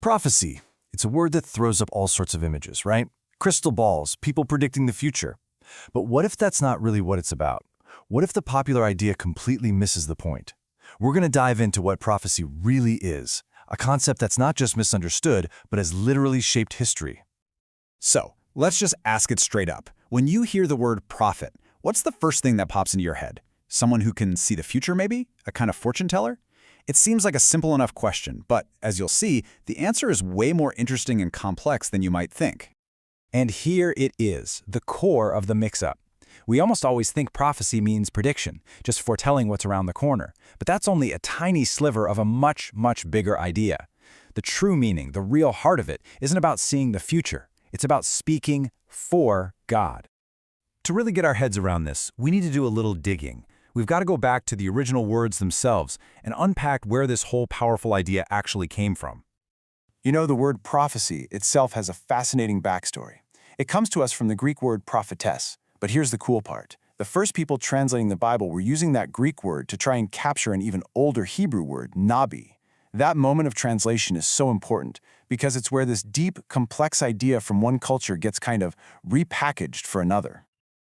Prophecy. It's a word that throws up all sorts of images, right? Crystal balls, people predicting the future. But what if that's not really what it's about? What if the popular idea completely misses the point? We're going to dive into what prophecy really is, a concept that's not just misunderstood, but has literally shaped history. So, let's just ask it straight up. When you hear the word prophet, what's the first thing that pops into your head? Someone who can see the future, maybe? A kind of fortune teller? It seems like a simple enough question, but as you'll see, the answer is way more interesting and complex than you might think. And here it is, the core of the mix-up. We almost always think prophecy means prediction, just foretelling what's around the corner. But that's only a tiny sliver of a much, much bigger idea. The true meaning, the real heart of it, isn't about seeing the future. It's about speaking for God. To really get our heads around this, we need to do a little digging. We've got to go back to the original words themselves and unpack where this whole powerful idea actually came from. You know, the word prophecy itself has a fascinating backstory. It comes to us from the Greek word prophetess. But here's the cool part. The first people translating the Bible were using that Greek word to try and capture an even older Hebrew word, nabi. That moment of translation is so important because it's where this deep, complex idea from one culture gets kind of repackaged for another.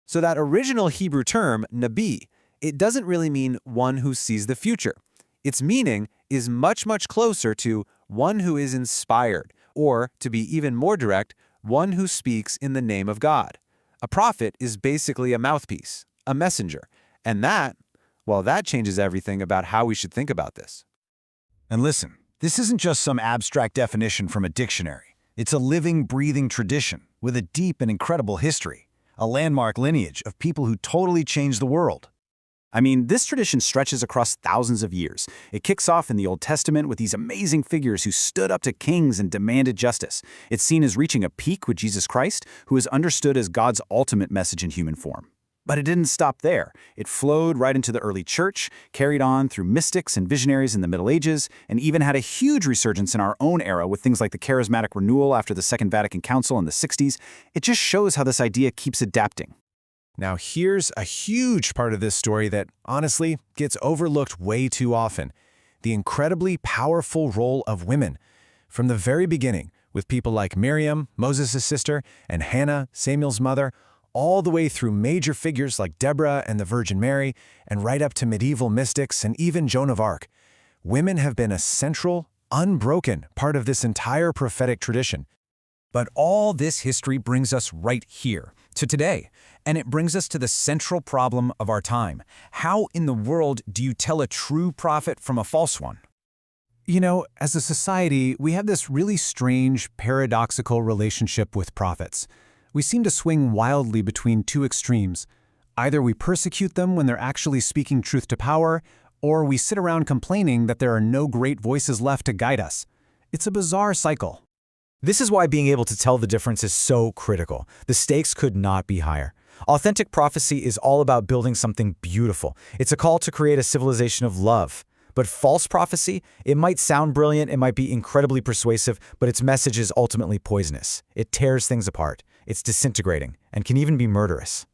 So that original Hebrew term, nabi, it doesn't really mean one who sees the future. Its meaning is much, much closer to one who is inspired, or, to be even more direct, one who speaks in the name of God. A prophet is basically a mouthpiece, a messenger, and that changes everything about how we should think about this. And listen, this isn't just some abstract definition from a dictionary. It's a living, breathing tradition with a deep and incredible history, a landmark lineage of people who totally changed the world. I mean, this tradition stretches across thousands of years. It kicks off in the Old Testament with these amazing figures who stood up to kings and demanded justice. It's seen as reaching a peak with Jesus Christ, who is understood as God's ultimate message in human form. But it didn't stop there. It flowed right into the early church, carried on through mystics and visionaries in the Middle Ages, and even had a huge resurgence in our own era with things like the charismatic renewal after the Second Vatican Council in the 60s. It just shows how this idea keeps adapting. Now here's a huge part of this story that, honestly, gets overlooked way too often. The incredibly powerful role of women. From the very beginning, with people like Miriam, Moses' sister, and Hannah, Samuel's mother, all the way through major figures like Deborah and the Virgin Mary, and right up to medieval mystics and even Joan of Arc. Women have been a central, unbroken part of this entire prophetic tradition. But all this history brings us right here, to today, and it brings us to the central problem of our time. How in the world do you tell a true prophet from a false one? You know, as a society, we have this really strange, paradoxical relationship with prophets. We seem to swing wildly between two extremes. Either we persecute them when they're actually speaking truth to power, or we sit around complaining that there are no great voices left to guide us. It's a bizarre cycle. This is why being able to tell the difference is so critical. The stakes could not be higher. Authentic prophecy is all about building something beautiful. It's a call to create a civilization of love. But false prophecy, it might sound brilliant, it might be incredibly persuasive, but its message is ultimately poisonous. It tears things apart. It's disintegrating, and can even be murderous.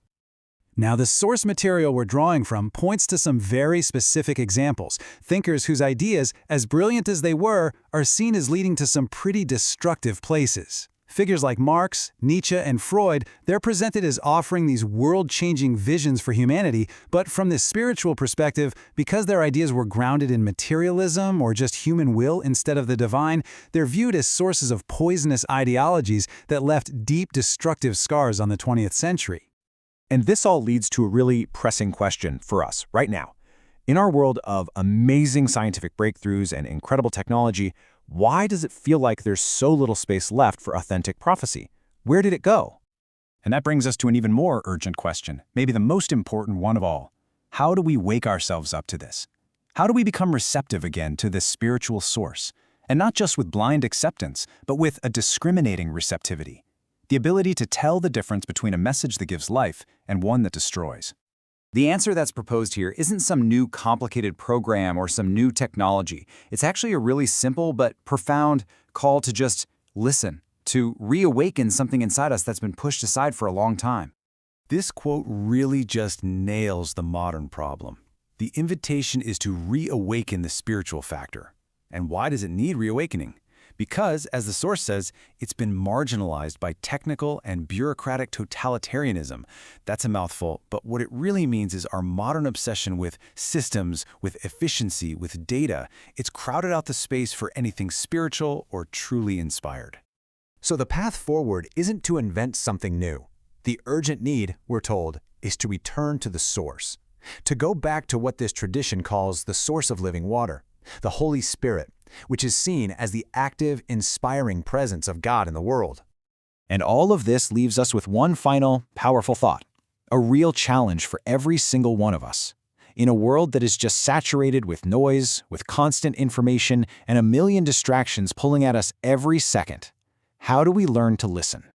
Now, the source material we're drawing from points to some very specific examples, thinkers whose ideas, as brilliant as they were, are seen as leading to some pretty destructive places. Figures like Marx, Nietzsche, and Freud, they're presented as offering these world-changing visions for humanity, but from this spiritual perspective, because their ideas were grounded in materialism or just human will instead of the divine, they're viewed as sources of poisonous ideologies that left deep destructive scars on the 20th century. And this all leads to a really pressing question for us right now. In our world of amazing scientific breakthroughs and incredible technology, why does it feel like there's so little space left for authentic prophecy? Where did it go? And that brings us to an even more urgent question, maybe the most important one of all. How do we wake ourselves up to this? How do we become receptive again to this spiritual source? And not just with blind acceptance, but with a discriminating receptivity. The ability to tell the difference between a message that gives life and one that destroys. The answer that's proposed here isn't some new complicated program or some new technology. It's actually a really simple but profound call to just listen, to reawaken something inside us that's been pushed aside for a long time. This quote really just nails the modern problem. The invitation is to reawaken the spiritual factor. And why does it need reawakening? Because, as the source says, it's been marginalized by technical and bureaucratic totalitarianism. That's a mouthful, but what it really means is our modern obsession with systems, with efficiency, with data. It's crowded out the space for anything spiritual or truly inspired. So the path forward isn't to invent something new. The urgent need, we're told, is to return to the source. To go back to what this tradition calls the source of living water, the Holy Spirit, which is seen as the active, inspiring presence of God in the world. And all of this leaves us with one final, powerful thought, a real challenge for every single one of us. In a world that is just saturated with noise, with constant information, and a million distractions pulling at us every second, how do we learn to listen?